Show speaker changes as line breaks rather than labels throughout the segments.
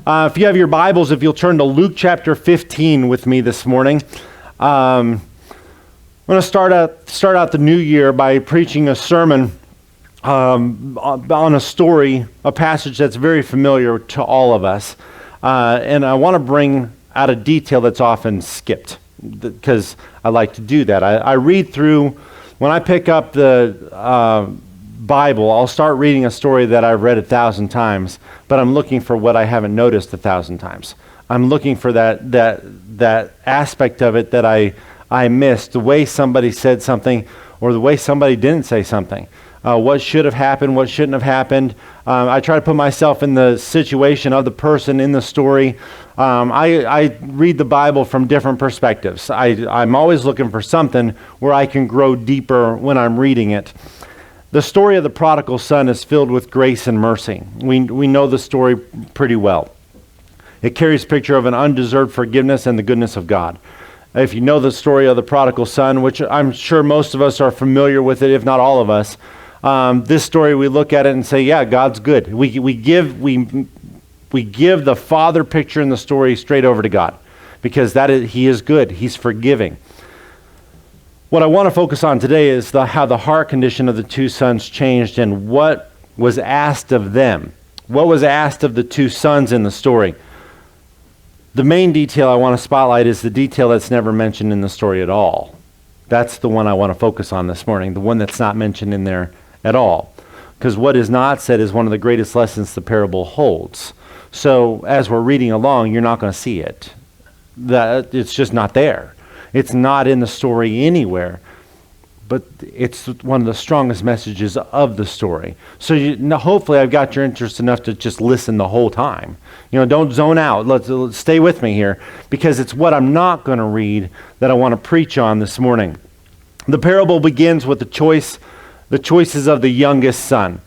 If you have your Bibles, if you'll turn to Luke chapter 15 with me this morning. I'm going to start out the new year by preaching a sermon on a story, a passage that's very familiar to all of us. And I want to bring out a detail that's often skipped, because I like to do that. I read through, when I pick up the Bible, I'll start reading a story that I've read 1,000 times, but I'm looking for what I haven't noticed 1,000 times. I'm looking for that aspect of it that I missed, the way somebody said something or the way somebody didn't say something. What should have happened, what shouldn't have happened. I try to put myself in the situation of the person in the story. I read the Bible from different perspectives. I'm always looking for something where I can grow deeper when I'm reading it. The story of the prodigal son is filled with grace and mercy. We know the story pretty well. It carries a picture of an undeserved forgiveness and the goodness of God. If you know the story of the prodigal son, which I'm sure most of us are familiar with it, if not all of us, this story, we look at it and say, yeah, God's good. We give the father picture in the story straight over to God, because he is good. He's forgiving. What I want to focus on today is how the heart condition of the two sons changed and what was asked of them. What was asked of the two sons in the story. The main detail I want to spotlight is the detail that's never mentioned in the story at all. That's the one I want to focus on this morning, the one that's not mentioned in there at all. Because what is not said is one of the greatest lessons the parable holds. So as we're reading along, you're not going to see it. It's just not there. It's not in the story anywhere, but it's one of the strongest messages of the story. So hopefully I've got your interest enough to just listen the whole time. Don't zone out. Let's stay with me here, because it's what I'm not going to read that I want to preach on this morning. The parable begins with the choices of the youngest son.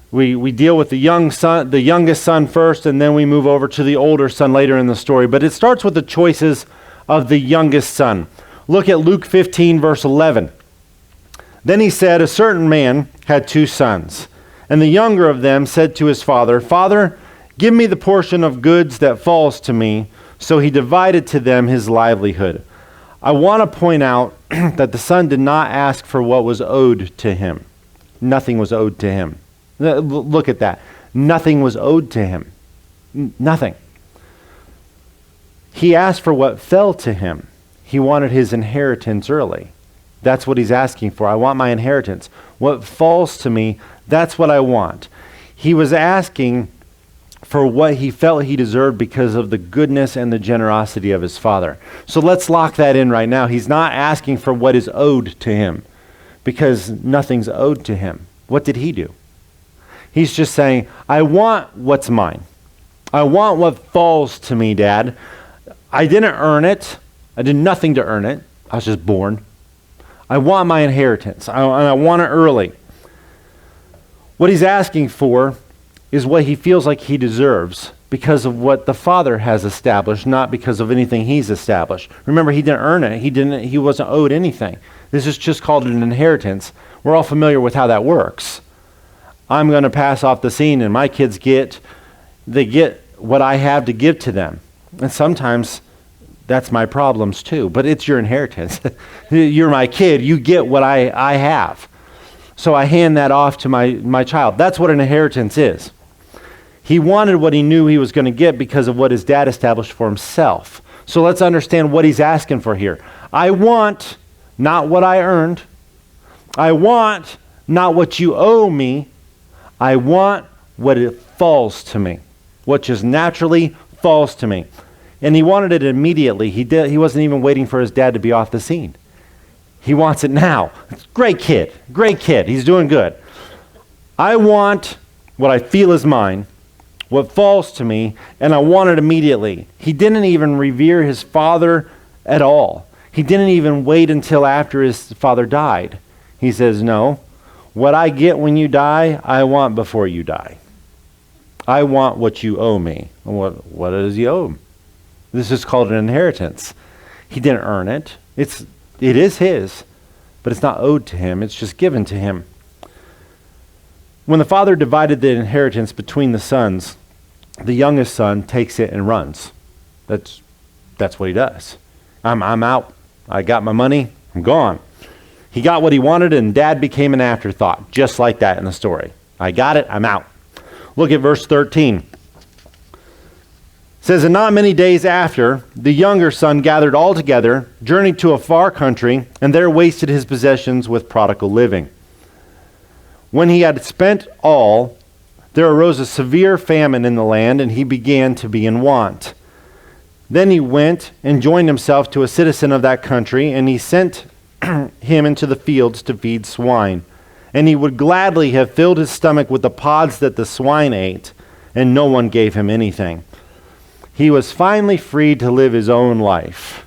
We deal with the youngest son first, and then we move over to the older son later in the story. But it starts with the choices of the youngest son. Look at Luke 15, verse 11. Then he said, a certain man had 2 sons, and the younger of them said to his father, Father, give me the portion of goods that falls to me. So he divided to them his livelihood. I want to point out that the son did not ask for what was owed to him. Nothing was owed to him. Look at that. Nothing was owed to him. Nothing. He asked for what fell to him. He wanted his inheritance early. That's what he's asking for. I want my inheritance. What falls to me, that's what I want. He was asking for what he felt he deserved because of the goodness and the generosity of his father. So let's lock that in right now. He's not asking for what is owed to him, because nothing's owed to him. What did he do? He's just saying, I want what's mine. I want what falls to me, Dad. I didn't earn it. I did nothing to earn it. I was just born. I want my inheritance. I want it early. What he's asking for is what he feels like he deserves because of what the father has established, not because of anything he's established. Remember, he didn't earn it. He wasn't owed anything. This is just called an inheritance. We're all familiar with how that works. I'm going to pass off the scene, and my kids get what I have to give to them. And sometimes that's my problems too, but it's your inheritance. You're my kid. You get what I have. So I hand that off to my child. That's what an inheritance is. He wanted what he knew he was going to get because of what his dad established for himself. So let's understand what he's asking for here. I want not what I earned. I want not what you owe me. I want what it falls to me, what just naturally falls to me. And he wanted it immediately. He wasn't even waiting for his dad to be off the scene. He wants it now. Great kid. He's doing good. I want what I feel is mine, what falls to me, and I want it immediately. He didn't even revere his father at all. He didn't even wait until after his father died. He says, no, what I get when you die, I want before you die. I want what you owe me. What does he owe him? This is called an inheritance. He didn't earn it. It is his, but it's not owed to him. It's just given to him. When the father divided the inheritance between the sons, the youngest son takes it and runs. That's what he does. I'm out. I got my money. I'm gone. He got what he wanted, and dad became an afterthought, just like that in the story. I got it. I'm out. Look at verse 13. It says, and not many days after, the younger son gathered all together, journeyed to a far country, and there wasted his possessions with prodigal living. When he had spent all, there arose a severe famine in the land, and he began to be in want. Then he went and joined himself to a citizen of that country, and he sent him into the fields to feed swine. And he would gladly have filled his stomach with the pods that the swine ate, and no one gave him anything. He was finally freed to live his own life.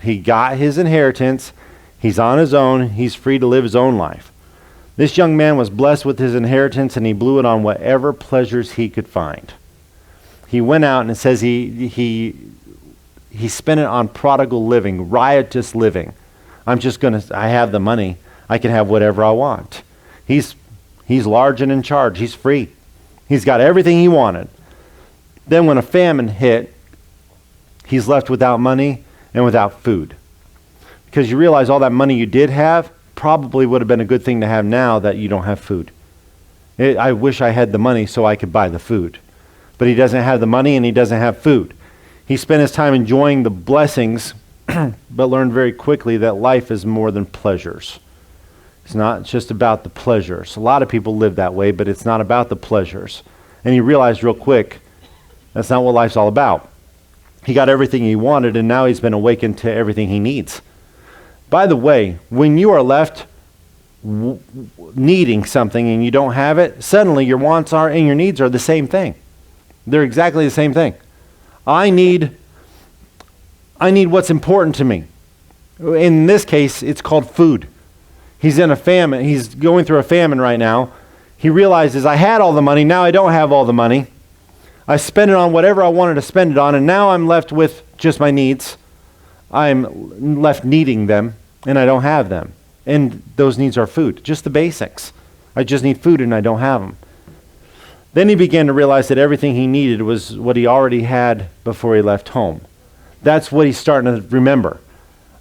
He got his inheritance. He's on his own. He's free to live his own life. This young man was blessed with his inheritance, and he blew it on whatever pleasures he could find. He went out, and it says he spent it on prodigal living, riotous living. I have the money. I can have whatever I want. He's large and in charge. He's free. He's got everything he wanted. Then when a famine hit, he's left without money and without food. Because you realize all that money you did have probably would have been a good thing to have now that you don't have food. I wish I had the money so I could buy the food. But he doesn't have the money and he doesn't have food. He spent his time enjoying the blessings, but learned very quickly that life is more than pleasures. It's not just about the pleasures. A lot of people live that way, but it's not about the pleasures. And he realized real quick, that's not what life's all about. He got everything he wanted, and now he's been awakened to everything he needs. By the way, when you are left needing something and you don't have it, suddenly your wants are and your needs are the same thing. They're exactly the same thing. I need what's important to me. In this case, it's called food. He's in a famine. He's going through a famine right now. He realizes, I had all the money, now I don't have all the money. I spent it on whatever I wanted to spend it on, and now I'm left with just my needs. I'm left needing them, and I don't have them. And those needs are food, just the basics. I just need food, and I don't have them. Then he began to realize that everything he needed was what he already had before he left home. That's what he's starting to remember.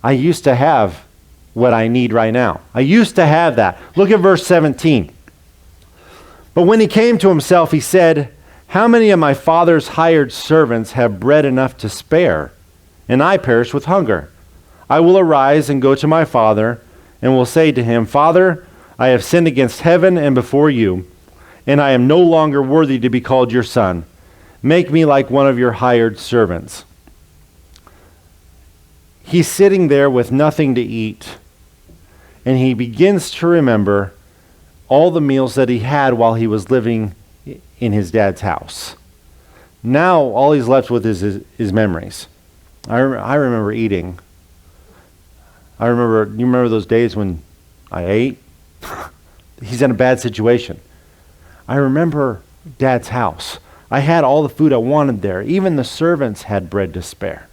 I used to have what I need right now. I used to have that. Look at verse 17. But when he came to himself, he said, how many of my father's hired servants have bread enough to spare, and I perish with hunger? I will arise and go to my father, and will say to him, Father, I have sinned against heaven and before you, and I am no longer worthy to be called your son. Make me like one of your hired servants. He's sitting there with nothing to eat, and he begins to remember all the meals that he had while he was living in his dad's house. Now all he's left with is his memories. I remember eating. You remember those days when I ate? He's in a bad situation. I remember Dad's house. I had all the food I wanted there. Even the servants had bread to spare.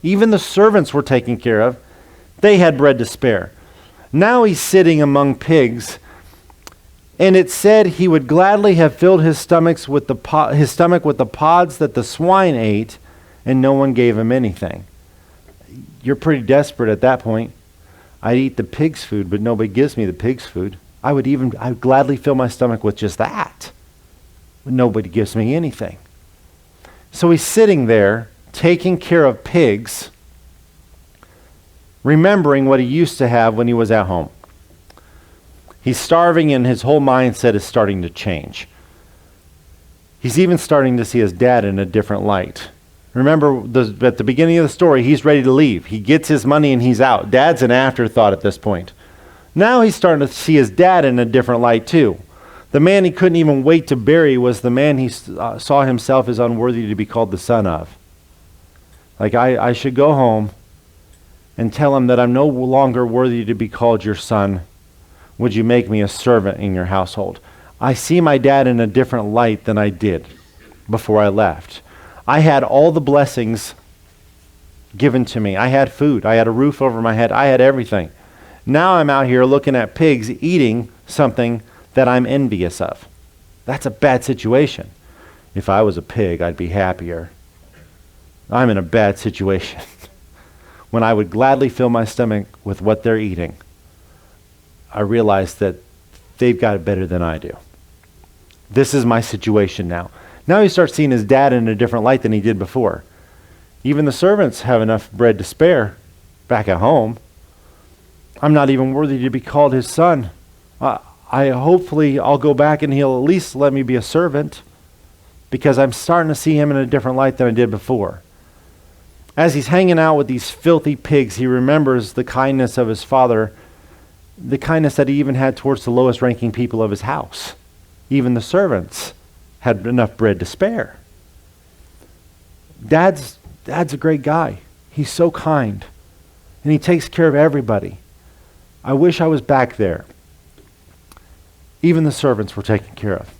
Even the servants were taken care of. They had bread to spare. Now he's sitting among pigs, and it said he would gladly have filled his stomach with the pods that the swine ate, and no one gave him anything. You're pretty desperate at that point. I'd eat the pig's food, but nobody gives me the pig's food. I would gladly fill my stomach with just that, but nobody gives me anything. So he's sitting there, taking care of pigs, remembering what he used to have when he was at home. He's starving, and his whole mindset is starting to change. He's even starting to see his dad in a different light. Remember, at the beginning of the story, he's ready to leave. He gets his money and he's out. Dad's an afterthought at this point. Now he's starting to see his dad in a different light too. The man he couldn't even wait to bury was the man he saw himself as unworthy to be called the son of. Like, I should go home and tell him that I'm no longer worthy to be called your son. Would you make me a servant in your household? I see my dad in a different light than I did before I left. I had all the blessings given to me. I had food. I had a roof over my head. I had everything. Now I'm out here looking at pigs eating something that I'm envious of. That's a bad situation. If I was a pig, I'd be happier. I'm in a bad situation. When I would gladly fill my stomach with what they're eating, I realize that they've got it better than I do. This is my situation now. Now he starts seeing his dad in a different light than he did before. Even the servants have enough bread to spare back at home. I'm not even worthy to be called his son. Hopefully I'll go back and he'll at least let me be a servant, because I'm starting to see him in a different light than I did before. As he's hanging out with these filthy pigs, he remembers the kindness of his father, the kindness that he even had towards the lowest ranking people of his house. Even the servants had enough bread to spare. Dad's a great guy. He's so kind, and he takes care of everybody. I wish I was back there. Even the servants were taken care of.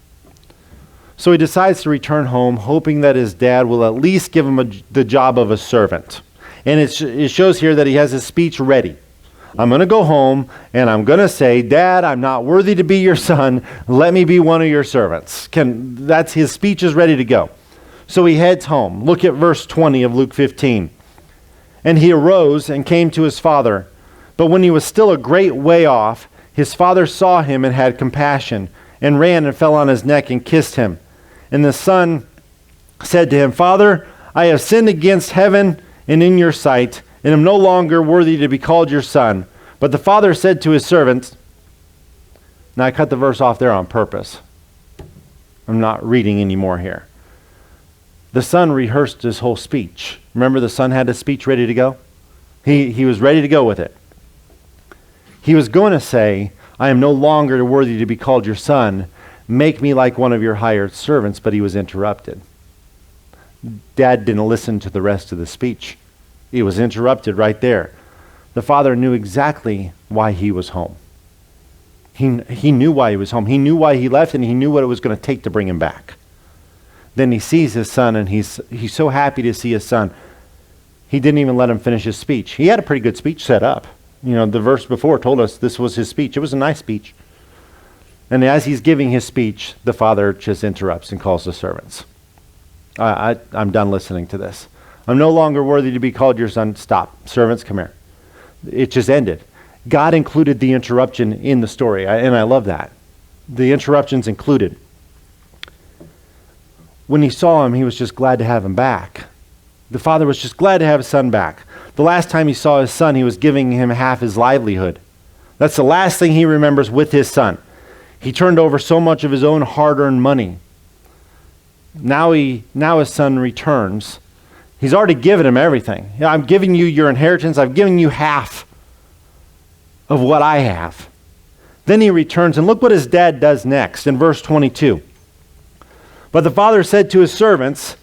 So he decides to return home, hoping that his dad will at least give him the job of a servant. And it shows here that he has his speech ready. I'm going to go home and I'm going to say, Dad, I'm not worthy to be your son. Let me be one of your servants. That's his speech is ready to go. So he heads home. Look at verse 20 of Luke 15. And he arose and came to his father. But when he was still a great way off, his father saw him and had compassion, and ran and fell on his neck and kissed him. And the son said to him, Father, I have sinned against heaven and in your sight, and am no longer worthy to be called your son. But the father said to his servants, now I cut the verse off there on purpose. I'm not reading anymore here. The son rehearsed his whole speech. Remember, the son had his speech ready to go? He was ready to go with it. He was going to say, I am no longer worthy to be called your son. Make me like one of your hired servants, but he was interrupted. Dad didn't listen to the rest of the speech. He was interrupted right there. The father knew exactly why he was home. He knew why he was home. He knew why he left, and he knew what it was going to take to bring him back. Then he sees his son, and he's so happy to see his son. He didn't even let him finish his speech. He had a pretty good speech set up. The verse before told us this was his speech. It was a nice speech. And as he's giving his speech, the father just interrupts and calls the servants. I'm done listening to this. I'm no longer worthy to be called your son. Stop. Servants, come here. It just ended. God included the interruption in the story, and I love that. The interruption's included. When he saw him, he was just glad to have him back. The father was just glad to have his son back. The last time he saw his son, he was giving him half his livelihood. That's the last thing he remembers with his son. He turned over so much of his own hard-earned money. Now his son returns. He's already given him everything. I'm giving you your inheritance. I've given you half of what I have. Then he returns, and look what his dad does next in verse 22. But the father said to his servants,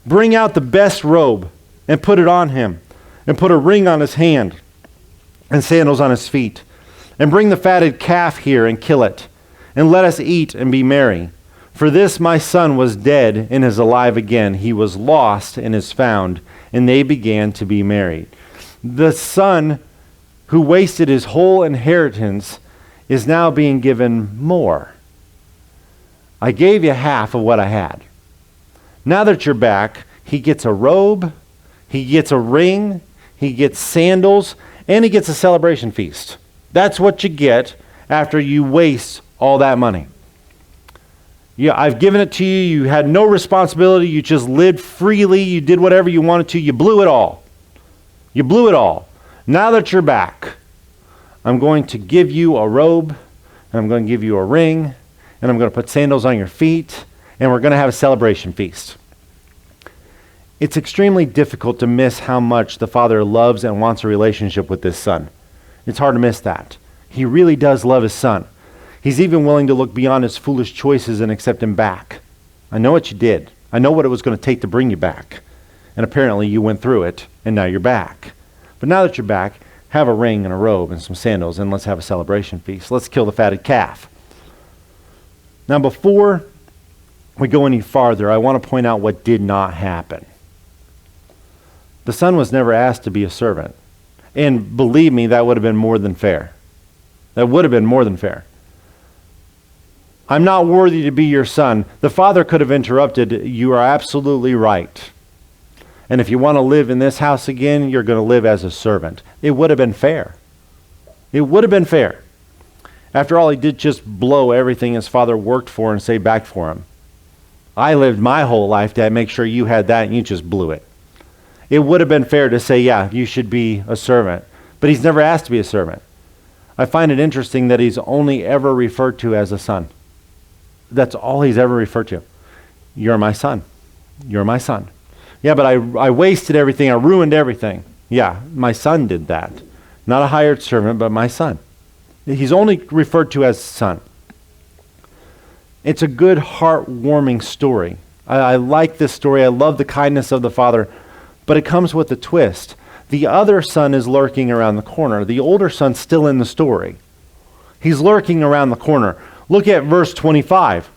bring out the best robe and put it on him, and put a ring on his hand and sandals on his feet. And bring the fatted calf here and kill it, and let us eat and be merry. For this my son was dead and is alive again. He was lost and is found. And they began to be merry. The son who wasted his whole inheritance is now being given more. I gave you half of what I had. Now that you're back, he gets a robe, he gets a ring, he gets sandals, and he gets a celebration feast. That's what you get after you waste all that money. Yeah, I've given it to you. You had no responsibility. You just lived freely. You did whatever you wanted to. You blew it all. You blew it all. Now that you're back, I'm going to give you a robe, and I'm going to give you a ring, and I'm going to put sandals on your feet, and we're going to have a celebration feast. It's extremely difficult to miss how much the father loves and wants a relationship with this son. It's hard to miss that. He really does love his son. He's even willing to look beyond his foolish choices and accept him back. I know what you did. I know what it was going to take to bring you back. And apparently you went through it, and now you're back. But now that you're back, have a ring and a robe and some sandals, and let's have a celebration feast. Let's kill the fatted calf. Now before we go any farther, I want to point out what did not happen. The son was never asked to be a servant. And believe me, that would have been more than fair. That would have been more than fair. I'm not worthy to be your son. The father could have interrupted, you are absolutely right. And if you want to live in this house again, you're going to live as a servant. It would have been fair. It would have been fair. After all, he did just blow everything his father worked for and saved back for him. I lived my whole life to make sure you had that, and you just blew it. It would have been fair to say, yeah, you should be a servant. But he's never asked to be a servant. I find it interesting that he's only ever referred to as a son. That's all he's ever referred to. You're my son. You're my son. Yeah, but I wasted everything. I ruined everything. Yeah, my son did that. Not a hired servant, but my son. He's only referred to as son. It's a good, heartwarming story. I like this story. I love the kindness of the father, but it comes with a twist. The other son is lurking around the corner. The older son's still in the story. He's lurking around the corner. Look at verse 25.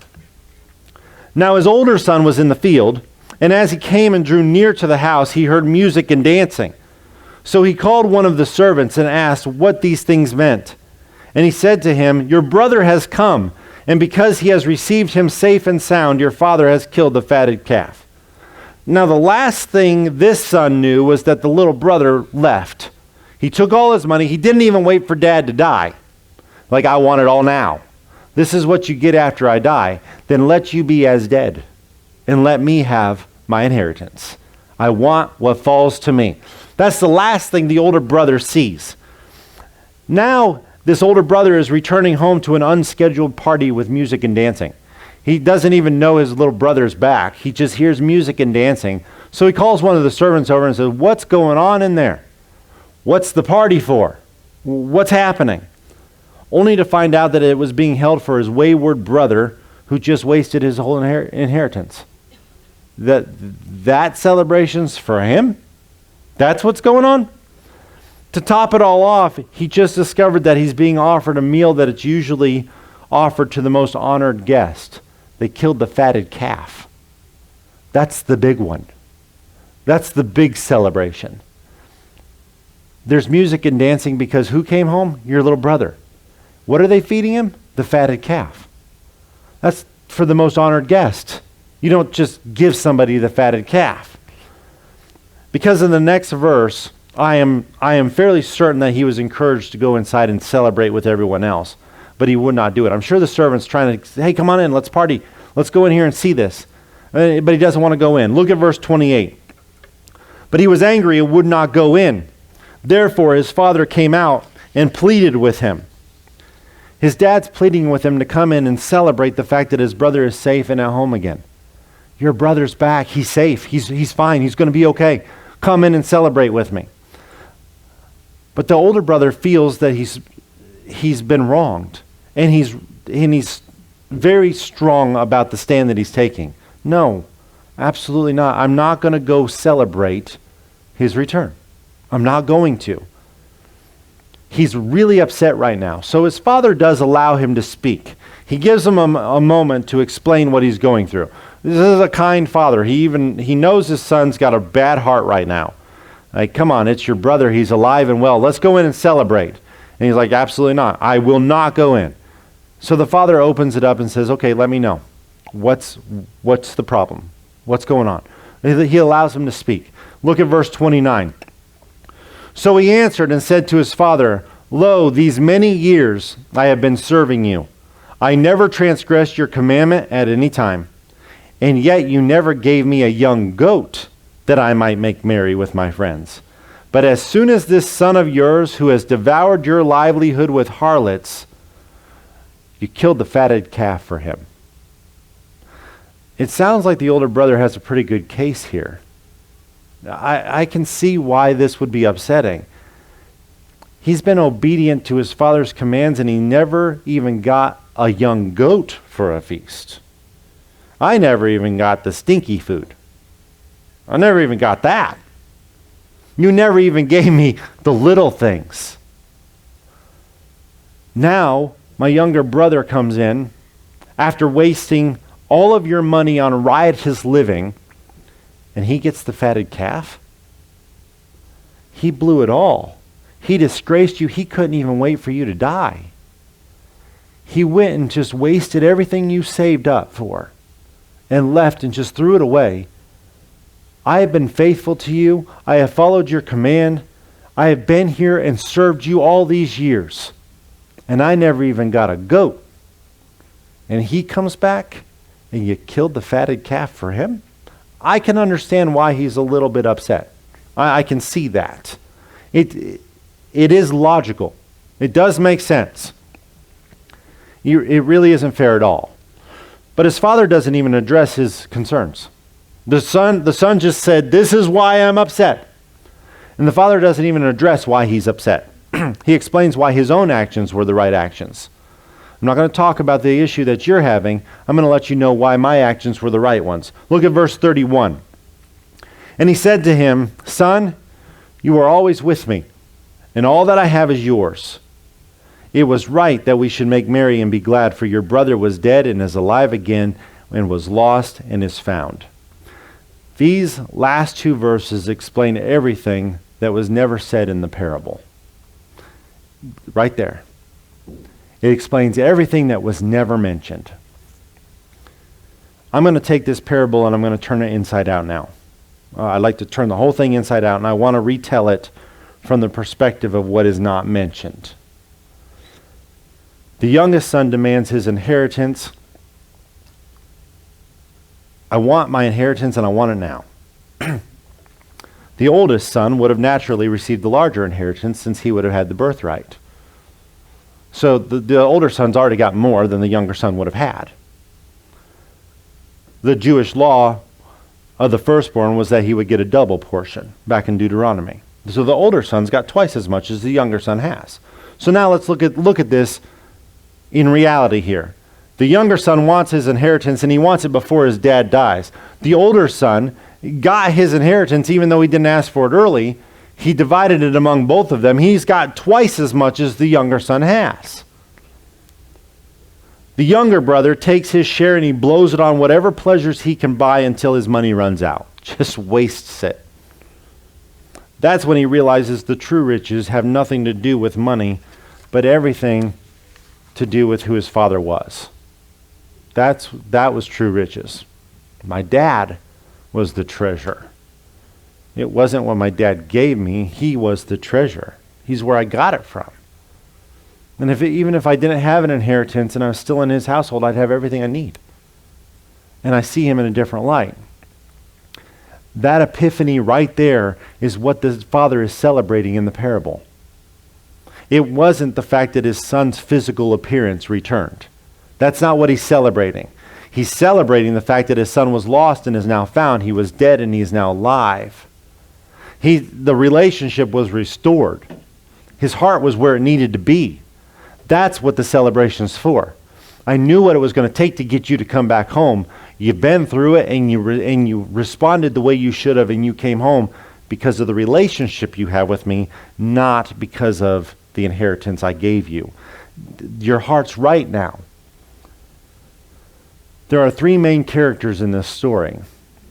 Now his older son was in the field, and as he came and drew near to the house, he heard music and dancing. So he called one of the servants and asked what these things meant. And he said to him, your brother has come, and because he has received him safe and sound, your father has killed the fatted calf. Now the last thing this son knew was that the little brother left. He took all his money. He didn't even wait for dad to die. Like, I want it all now. This is what you get after I die. Then let you be as dead, and let me have my inheritance. I want what falls to me. That's the last thing the older brother sees. Now this older brother is returning home to an unscheduled party with music and dancing. He doesn't even know his little brother's back. He just hears music and dancing. So he calls one of the servants over and says, what's going on in there? What's the party for? What's happening? Only to find out that it was being held for his wayward brother who just wasted his whole inheritance. That celebration's for him? That's what's going on? To top it all off, he just discovered that he's being offered a meal that it's usually offered to the most honored guest. They killed the fatted calf. That's the big one. That's the big celebration. There's music and dancing because who came home? Your little brother. What are they feeding him? The fatted calf. That's for the most honored guest. You don't just give somebody the fatted calf. Because in the next verse, I am fairly certain that he was encouraged to go inside and celebrate with everyone else. But he would not do it. I'm sure the servant's trying to say, hey, come on in, let's party. Let's go in here and see this. But he doesn't want to go in. Look at verse 28. But he was angry and would not go in. Therefore his father came out and pleaded with him. His dad's pleading with him to come in and celebrate the fact that his brother is safe and at home again. Your brother's back. He's safe. He's fine. He's going to be okay. Come in and celebrate with me. But the older brother feels that he's been wronged. And he's very strong about the stand that he's taking. No, absolutely not. I'm not going to go celebrate his return. I'm not going to. He's really upset right now. So his father does allow him to speak. He gives him a moment to explain what he's going through. This is a kind father. He knows his son's got a bad heart right now. Like, come on, it's your brother. He's alive and well. Let's go in and celebrate. And he's like, absolutely not. I will not go in. So the father opens it up and says, okay, let me know. What's the problem? What's going on? He allows him to speak. Look at verse 29. So he answered and said to his father, lo, these many years I have been serving you. I never transgressed your commandment at any time. And yet you never gave me a young goat that I might make merry with my friends. But as soon as this son of yours who has devoured your livelihood with harlots, you killed the fatted calf for him. It sounds like the older brother has a pretty good case here. I can see why this would be upsetting. He's been obedient to his father's commands and he never even got a young goat for a feast. I never even got the stinky food. I never even got that. You never even gave me the little things. Now, my younger brother comes in after wasting all of your money on riotous living, and he gets the fatted calf? He blew it all. He disgraced you. He couldn't even wait for you to die. he went and just wasted everything you saved up for and left and just threw it away. I have been faithful to you. I have followed your command. I have been here and served you all these years. And I never even got a goat. And he comes back and you killed the fatted calf for him? I can understand why he's a little bit upset. I can see that. It is logical. It does make sense. It really isn't fair at all. But his father doesn't even address his concerns. The son just said, "This is why I'm upset." And the father doesn't even address why he's upset. He explains why his own actions were the right actions. I'm not going to talk about the issue that you're having. I'm going to let you know why my actions were the right ones. Look at verse 31. And he said to him, "Son, you are always with me, and all that I have is yours. It was right that we should make merry and be glad, for your brother was dead and is alive again, and was lost and is found." These last two verses explain everything that was never said in the parable. Right there. It explains everything that was never mentioned. I'm going to take this parable and I'm going to turn it inside out now. I'd like to turn the whole thing inside out, and I want to retell it from the perspective of what is not mentioned. The youngest son demands his inheritance. I want my inheritance and I want it now. The oldest son would have naturally received the larger inheritance since he would have had the birthright. So the older son's already got more than the younger son would have had. The Jewish law of the firstborn was that he would get a double portion back in Deuteronomy. So the older son's got twice as much as the younger son has. So now let's look at this in reality here. The younger son wants his inheritance, and he wants it before his dad dies. The older son got his inheritance even though he didn't ask for it early. He divided it among both of them. He's got twice as much as the younger son has. The younger brother takes his share and he blows it on whatever pleasures he can buy until his money runs out. Just wastes it. That's when he realizes the true riches have nothing to do with money, but everything to do with who his father was. That was true riches. My dad was the treasure. It wasn't what my dad gave me. He was the treasure. He's where I got it from. And even if I didn't have an inheritance and I was still in his household, I'd have everything I need. And I see him in a different light. That epiphany right there is what the father is celebrating in the parable. It wasn't the fact that his son's physical appearance returned. That's not what he's celebrating. He's celebrating the fact that his son was lost and is now found. He was dead and he is now alive. The relationship was restored. His heart was where it needed to be. That's what the celebration's for. I knew what it was going to take to get you to come back home. You've been through it and you responded the way you should have, and you came home because of the relationship you have with me, not because of the inheritance I gave you. Your heart's right now. There are three main characters in this story,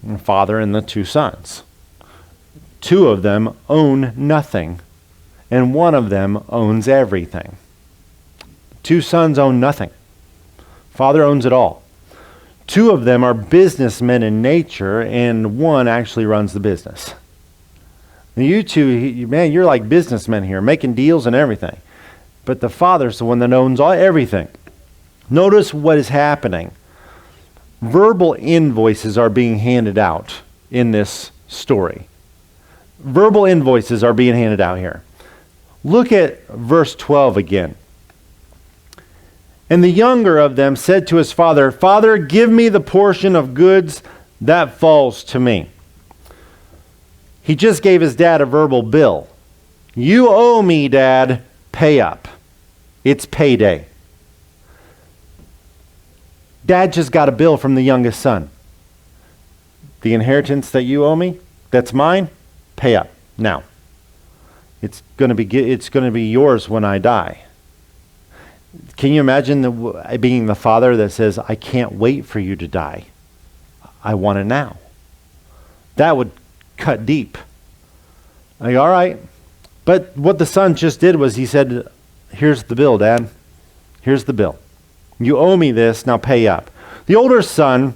the father and the two sons. Two of them own nothing, and one of them owns everything. Two sons own nothing. Father owns it all. Two of them are businessmen in nature, and one actually runs the business. Now you two, man, you're like businessmen here, making deals and everything. But the father's the one that owns everything. Notice what is happening. Verbal invoices are being handed out in this story. Verbal invoices are being handed out here. Look at verse 12 again. And the younger of them said to his father, "Father, give me the portion of goods that falls to me." He just gave his dad a verbal bill. "You owe me, Dad. Pay up. It's payday." Dad just got a bill from the youngest son. "The inheritance that you owe me, that's mine, pay up now. It's going to be yours when I die." Can you imagine being the father that says, "I can't wait for you to die. I want it now"? That would cut deep. Like, all right. But what the son just did was he said, "Here's the bill, Dad. Here's the bill. You owe me this, now pay up. The older son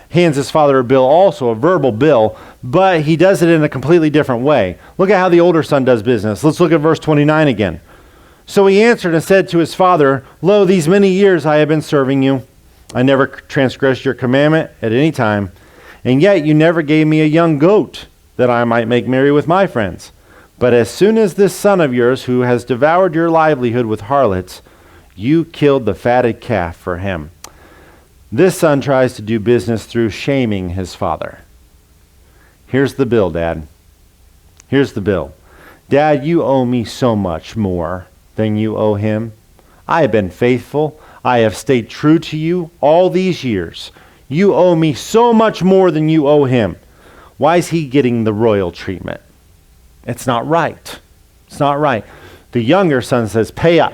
hands his father a bill, also a verbal bill, but he does it in a completely different way. Look at how the older son does business. Let's look at verse 29 again. So he answered and said to his father, Lo, these many years I have been serving you. I never transgressed your commandment at any time, and yet you never gave me a young goat that I might make merry with my friends. But as soon as this son of yours, who has devoured your livelihood with harlots, you killed the fatted calf for him. This son tries to do business through shaming his father. Here's the bill, Dad. Here's the bill. Dad, you owe me so much more than you owe him. I have been faithful. I have stayed true to you all these years. You owe me so much more than you owe him. Why is he getting the royal treatment? It's not right. It's not right. The younger son says, pay up.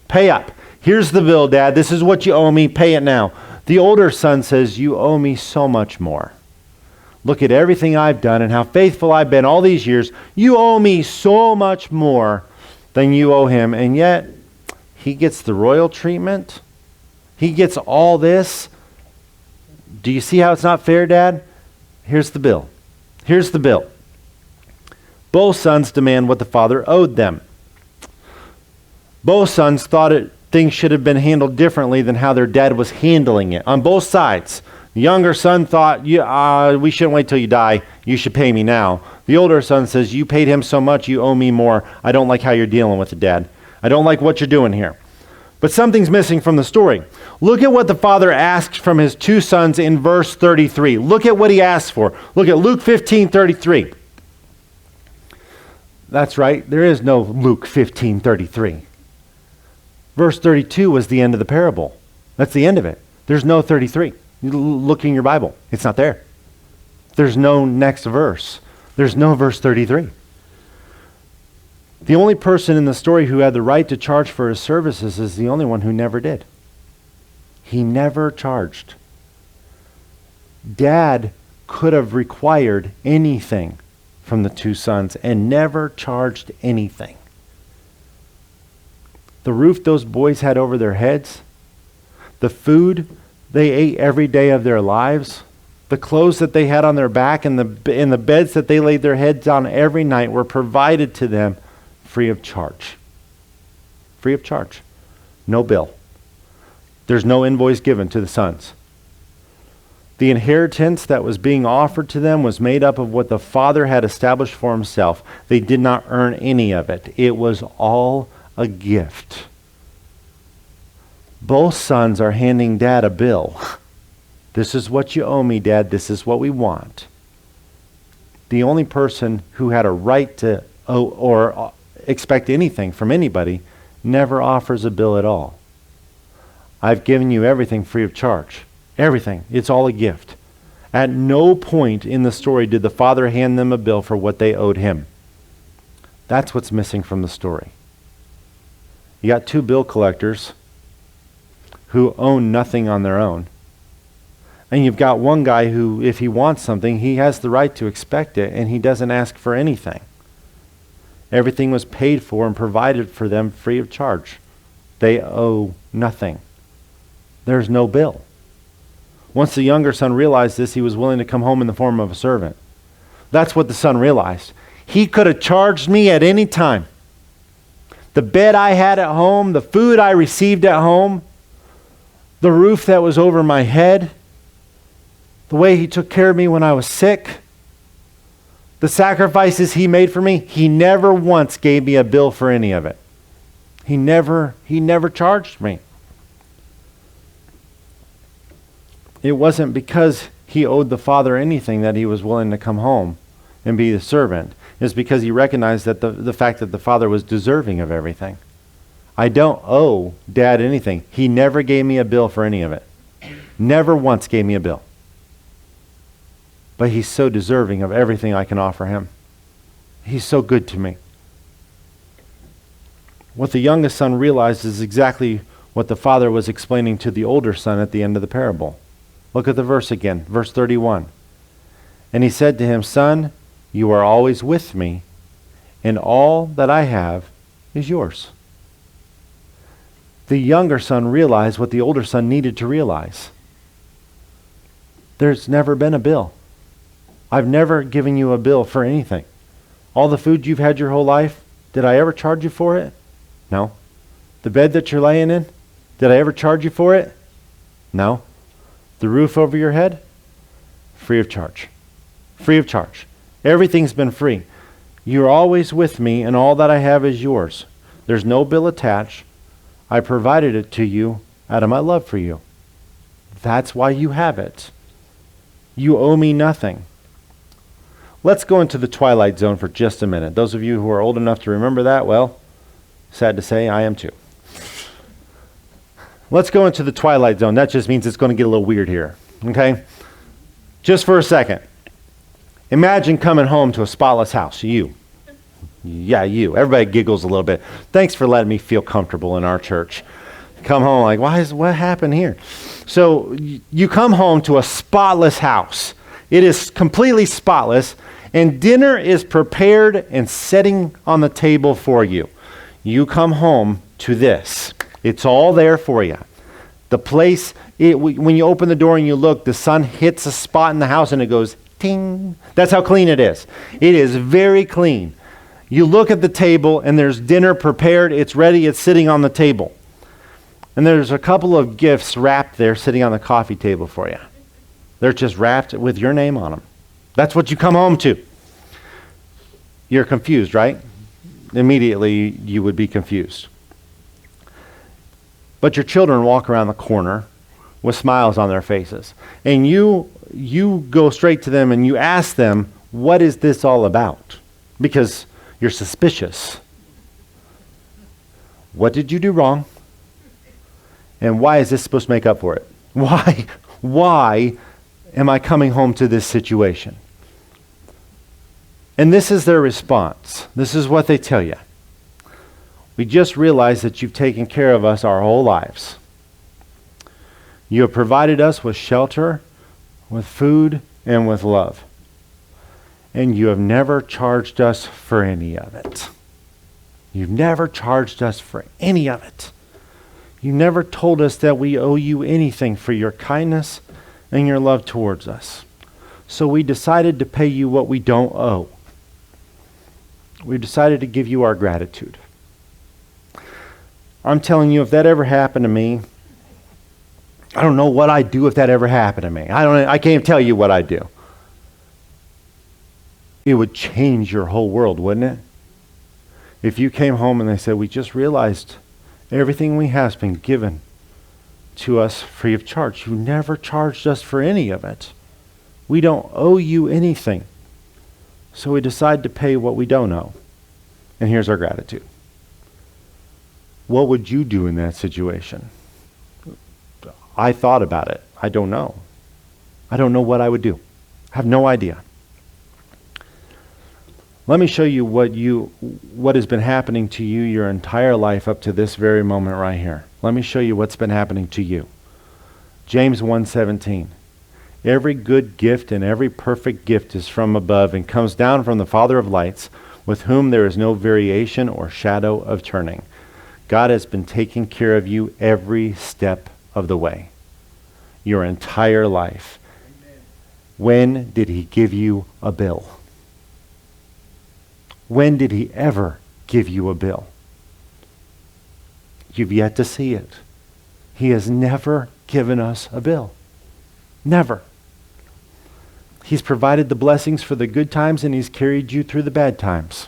Pay up. Here's the bill, Dad. This is what you owe me. Pay it now. The older son says, you owe me so much more. Look at everything I've done and how faithful I've been all these years. You owe me so much more than you owe him. And yet, he gets the royal treatment. He gets all this. Do you see how it's not fair, Dad? Here's the bill. Here's the bill. Both sons demand what the father owed them. Both sons thought things should have been handled differently than how their dad was handling it. On both sides. The younger son thought, we shouldn't wait till you die. You should pay me now. The older son says, you paid him so much, you owe me more. I don't like how you're dealing with it, Dad. I don't like what you're doing here. But something's missing from the story. Look at what the father asked from his two sons in verse 33. Look at what he asked for. Look at Luke 15:33. That's right. There is no Luke 15:33. Verse 32 was the end of the parable. That's the end of it. There's no 33. You look in your Bible. It's not there. There's no next verse. There's no verse 33. The only person in the story who had the right to charge for his services is the only one who never did. He never charged. Dad could have required anything from the two sons and never charged anything. The roof those boys had over their heads, the food they ate every day of their lives, the clothes that they had on their back, and the beds that they laid their heads on every night were provided to them free of charge. Free of charge. No bill. There's no invoice given to the sons. The inheritance that was being offered to them was made up of what the father had established for himself. They did not earn any of it. It was all a gift. Both sons are handing Dad a bill. This is what you owe me, Dad. This is what we want. The only person who had a right to owe or expect anything from anybody never offers a bill at all. I've given you everything free of charge. Everything. It's all a gift. At no point in the story did the father hand them a bill for what they owed him. That's what's missing from the story. You got two bill collectors who own nothing on their own. And you've got one guy who, if he wants something, he has the right to expect it, and he doesn't ask for anything. Everything was paid for and provided for them free of charge. They owe nothing. There's no bill. Once the younger son realized this, he was willing to come home in the form of a servant. That's what the son realized. He could have charged me at any time. The bed I had at home, the food I received at home, the roof that was over my head, the way he took care of me when I was sick, the sacrifices he made for me, he never once gave me a bill for any of it. He never charged me. It wasn't because he owed the father anything that he was willing to come home and be the servant. It's because he recognized that the fact that the father was deserving of everything. I don't owe Dad anything. He never gave me a bill for any of it. Never once gave me a bill. But he's so deserving of everything I can offer him. He's so good to me. What the youngest son realized is exactly what the father was explaining to the older son at the end of the parable. Look at the verse again, verse 31. And he said to him, Son, you are always with me, and all that I have is yours. The younger son realized what the older son needed to realize. There's never been a bill. I've never given you a bill for anything. All the food you've had your whole life, did I ever charge you for it? No. The bed that you're laying in, did I ever charge you for it? No. The roof over your head? Free of charge. Free of charge. Everything's been free. You're always with me, and all that I have is yours. There's no bill attached. I provided it to you out of my love for you. That's why you have it. You owe me nothing. Let's go into the twilight zone for just a minute. Those of you who are old enough to remember that, well, sad to say, I am too. Let's go into the twilight zone. That just means it's going to get a little weird here. Okay? Just for a second. Imagine coming home to a spotless house. You. Yeah, you. Everybody giggles a little bit. Thanks for letting me feel comfortable in our church. Come home like, what happened here? So you come home to a spotless house. It is completely spotless, and dinner is prepared and setting on the table for you. You come home to this. It's all there for you. The place, when you open the door and you look, the sun hits a spot in the house and it goes ting. That's how clean it is. It is very clean. You look at the table and there's dinner prepared. It's ready. It's sitting on the table. And there's a couple of gifts wrapped there sitting on the coffee table for you. They're just wrapped with your name on them. That's what you come home to. You're confused, right? Immediately you would be confused. But your children walk around the corner with smiles on their faces. And you go straight to them and you ask them, what is this all about? Because you're suspicious. What did you do wrong? And why is this supposed to make up for it? Why am I coming home to this situation? And this is their response. This is what they tell you. We just realized that you've taken care of us our whole lives. You have provided us with shelter, with food, and with love. And you have never charged us for any of it. You've never charged us for any of it. You never told us that we owe you anything for your kindness and your love towards us. So we decided to pay you what we don't owe. We decided to give you our gratitude. I'm telling you, if that ever happened to me, I don't know what I'd do if that ever happened to me. I can't even tell you what I'd do. It would change your whole world, wouldn't it? If you came home and they said, we just realized everything we have has been given to us free of charge. You never charged us for any of it. We don't owe you anything. So we decide to pay what we don't owe. And here's our gratitude. What would you do in that situation? I thought about it. I don't know. I don't know what I would do. I have no idea. Let me show you what has been happening to you your entire life up to this very moment right here. Let me show you what's been happening to you. James 1:17. Every good gift and every perfect gift is from above and comes down from the Father of lights, with whom there is no variation or shadow of turning. God has been taking care of you every step of the way. Your entire life. Amen. When did he give you a bill? When did he ever give you a bill? You've yet to see it. He has never given us a bill. Never. He's provided the blessings for the good times and he's carried you through the bad times.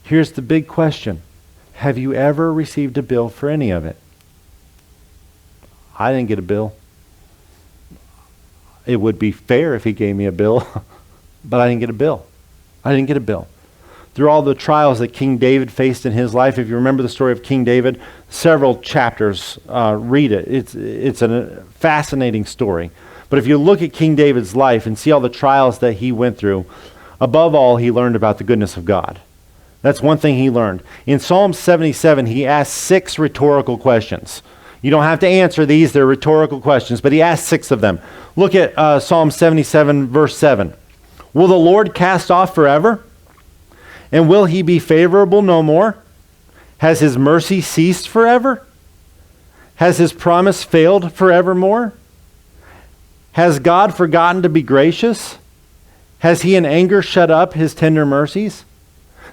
Here's the big question. Have you ever received a bill for any of it? I didn't get a bill. It would be fair if he gave me a bill, but I didn't get a bill. I didn't get a bill. Through all the trials that King David faced in his life, if you remember the story of King David, several chapters, read it. It's a fascinating story. But if you look at King David's life and see all the trials that he went through, above all, he learned about the goodness of God. That's one thing he learned. In Psalm 77, he asked 6 rhetorical questions. You don't have to answer these, they're rhetorical questions, but he asked 6 of them. Look at Psalm 77, verse 7. Will the Lord cast off forever? And will he be favorable no more? Has his mercy ceased forever? Has his promise failed forevermore? Has God forgotten to be gracious? Has he in anger shut up his tender mercies?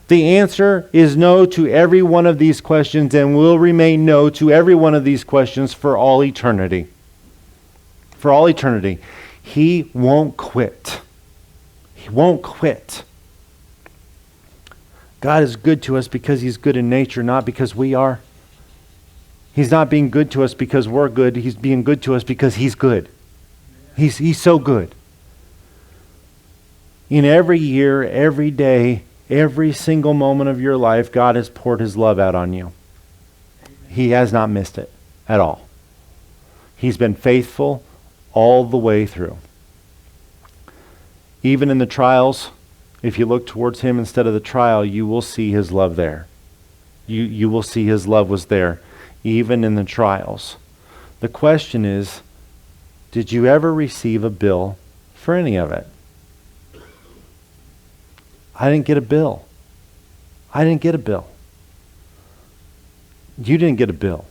The answer is no to every one of these questions, and will remain no to every one of these questions for all eternity. For all eternity. He won't quit. He won't quit. God is good to us because he's good in nature, not because we are. He's not being good to us because we're good. He's being good to us because he's good. He's so good. In every year, every day, every single moment of your life, God has poured his love out on you. He has not missed it at all. He's been faithful all the way through. Even in the trials, if you look towards him instead of the trial, you will see his love there. You will see his love was there, even in the trials. The question is, did you ever receive a bill for any of it? I didn't get a bill. I didn't get a bill. You didn't get a bill.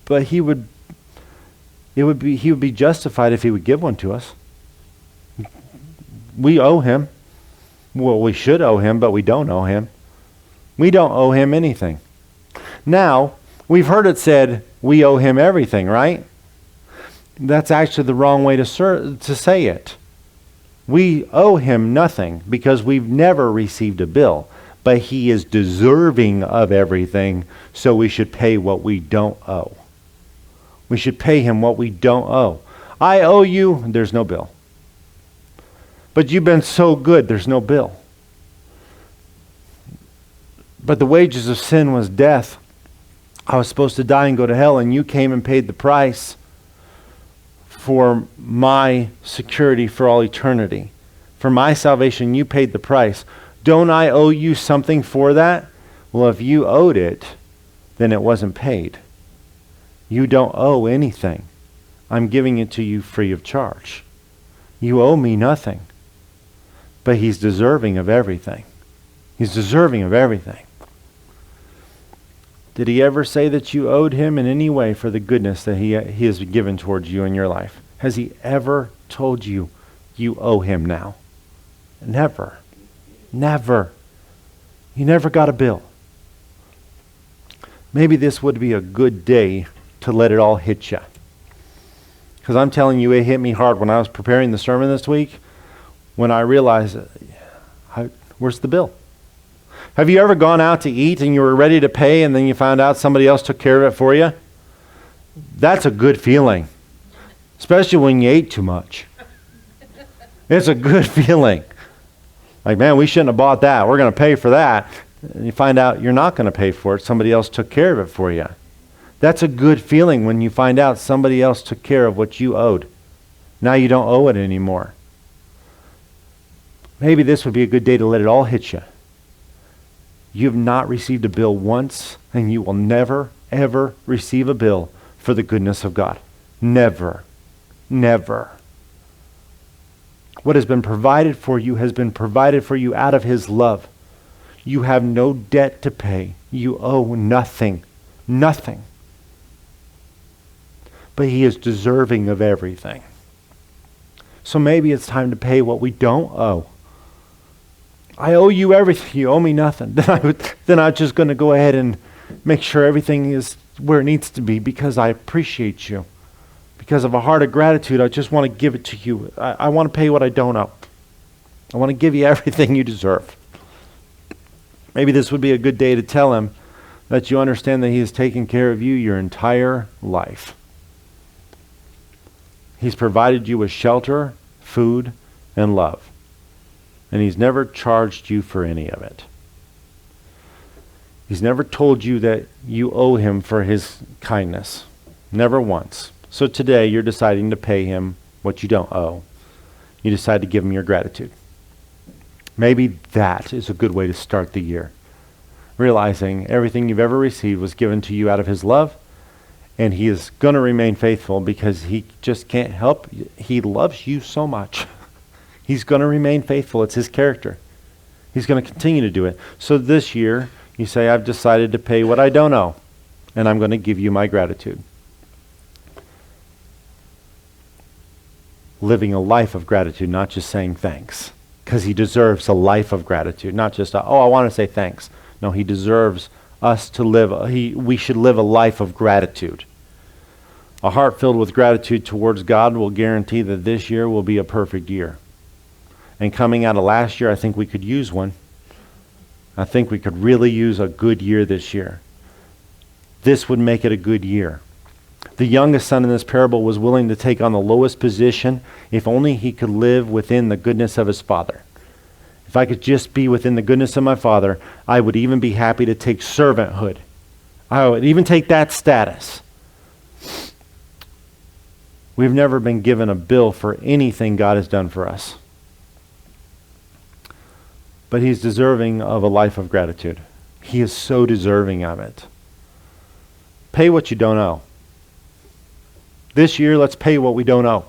But he would be justified if he would give one to us. We owe him. Well, we should owe him, but we don't owe him. We don't owe him anything. Now, we've heard it said we owe him everything, right? That's actually the wrong way to say it. We owe him nothing because we've never received a bill, but he is deserving of everything, so we should pay what we don't owe. We should pay him what we don't owe. I owe you, there's no bill. But you've been so good, there's no bill. But the wages of sin was death. I was supposed to die and go to hell, and you came and paid the price for my security for all eternity. For my salvation, you paid the price. Don't I owe you something for that? Well, if you owed it, then it wasn't paid. You don't owe anything. I'm giving it to you free of charge. You owe me nothing. But he's deserving of everything. He's deserving of everything. Did he ever say that you owed him in any way for the goodness that he has given towards you in your life? Has he ever told you you owe him now? Never. Never. You never got a bill. Maybe this would be a good day to let it all hit you. Because I'm telling you, it hit me hard when I was preparing the sermon this week, when I realized, where's the bill? Have you ever gone out to eat and you were ready to pay and then you found out somebody else took care of it for you? That's a good feeling. Especially when you ate too much. It's a good feeling. Like, man, we shouldn't have bought that. We're going to pay for that. And you find out you're not going to pay for it. Somebody else took care of it for you. That's a good feeling when you find out somebody else took care of what you owed. Now you don't owe it anymore. Maybe this would be a good day to let it all hit you. You have not received a bill once, and you will never, ever receive a bill for the goodness of God. Never. Never. What has been provided for you has been provided for you out of his love. You have no debt to pay. You owe nothing. Nothing. But he is deserving of everything. So maybe it's time to pay what we don't owe. I owe you everything. You owe me nothing. Then I'm just going to go ahead and make sure everything is where it needs to be because I appreciate you. Because of a heart of gratitude, I just want to give it to you. I want to pay what I don't owe. I want to give you everything you deserve. Maybe this would be a good day to tell him that you understand that he has taken care of you your entire life. He's provided you with shelter, food, and love. And he's never charged you for any of it. He's never told you that you owe him for his kindness. Never once. So today you're deciding to pay him what you don't owe. You decide to give him your gratitude. Maybe that is a good way to start the year. Realizing everything you've ever received was given to you out of his love, and he is going to remain faithful because he just can't help. He loves you so much. He's going to remain faithful. It's his character. He's going to continue to do it. So this year, you say, I've decided to pay what I don't owe. and I'm going to give you my gratitude. Living a life of gratitude, not just saying thanks, because he deserves a life of gratitude, not just, I want to say thanks. No, he deserves us to live, we should live a life of gratitude. A heart filled with gratitude towards God will guarantee that this year will be a perfect year. And coming out of last year, I think we could use one. I think we could really use a good year this year. This would make it a good year. The youngest son in this parable was willing to take on the lowest position if only he could live within the goodness of his father. If I could just be within the goodness of my father, I would even be happy to take servanthood. I would even take that status. We've never been given a bill for anything God has done for us. But he's deserving of a life of gratitude. He is so deserving of it. Pay what you don't owe. This year, let's pay what we don't owe.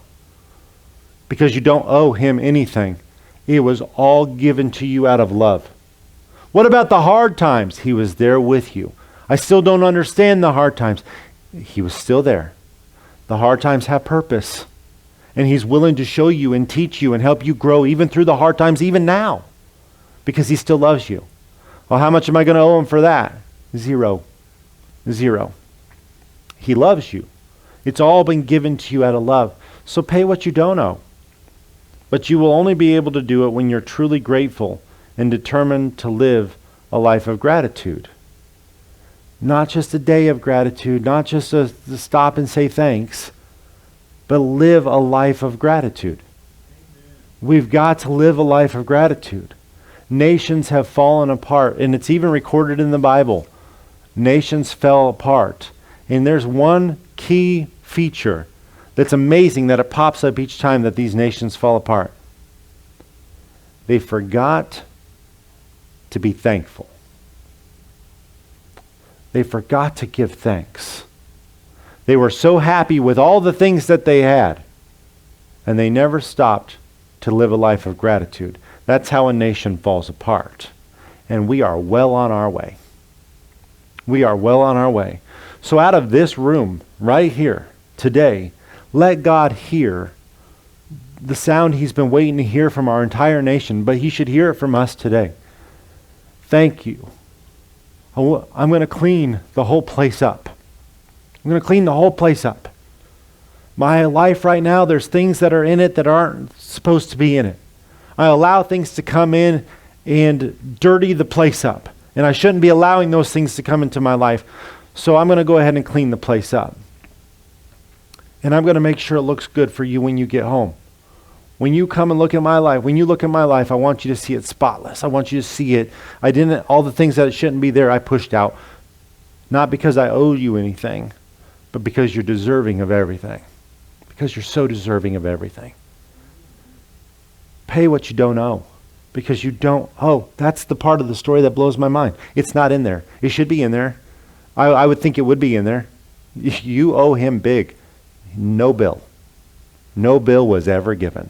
Because you don't owe him anything. It was all given to you out of love. What about the hard times? He was there with you. I still don't understand the hard times. He was still there. The hard times have purpose. And he's willing to show you and teach you and help you grow even through the hard times, even now. Because he still loves you. Well, how much am I going to owe him for that? Zero. He loves you. It's all been given to you out of love. So pay what you don't owe. But you will only be able to do it when you're truly grateful and determined to live a life of gratitude. Not just a day of gratitude, not just to stop and say thanks, but live a life of gratitude. We've got to live a life of gratitude. Nations have fallen apart, and it's even recorded in the Bible. Nations fell apart. And there's one key feature that's amazing that it pops up each time that these nations fall apart. They forgot to be thankful. They forgot to give thanks. They were so happy with all the things that they had, and they never stopped to live a life of gratitude. That's how a nation falls apart. And we are well on our way. We are well on our way. So out of this room, right here, today, let God hear the sound he's been waiting to hear from our entire nation, but he should hear it from us today. Thank you. I'm going to clean the whole place up. I'm going to clean the whole place up. My life right now, there's things that are in it that aren't supposed to be in it. I allow things to come in and dirty the place up. And I shouldn't be allowing those things to come into my life. So I'm going to go ahead and clean the place up. And I'm going to make sure it looks good for you when you get home. When you come and look at my life, when you look at my life, I want you to see it spotless. I want you to see it. All the things that shouldn't be there, I pushed out. Not because I owe you anything, but because you're deserving of everything. Because you're so deserving of everything. Pay what you don't owe. Because you don't owe. That's the part of the story that blows my mind. It's not in there. It should be in there. I would think it would be in there. You owe him big. No bill. No bill was ever given.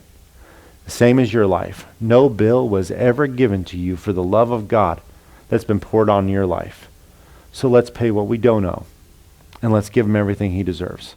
Same as your life. No bill was ever given to you for the love of God that's been poured on your life. So let's pay what we don't owe. And let's give him everything he deserves.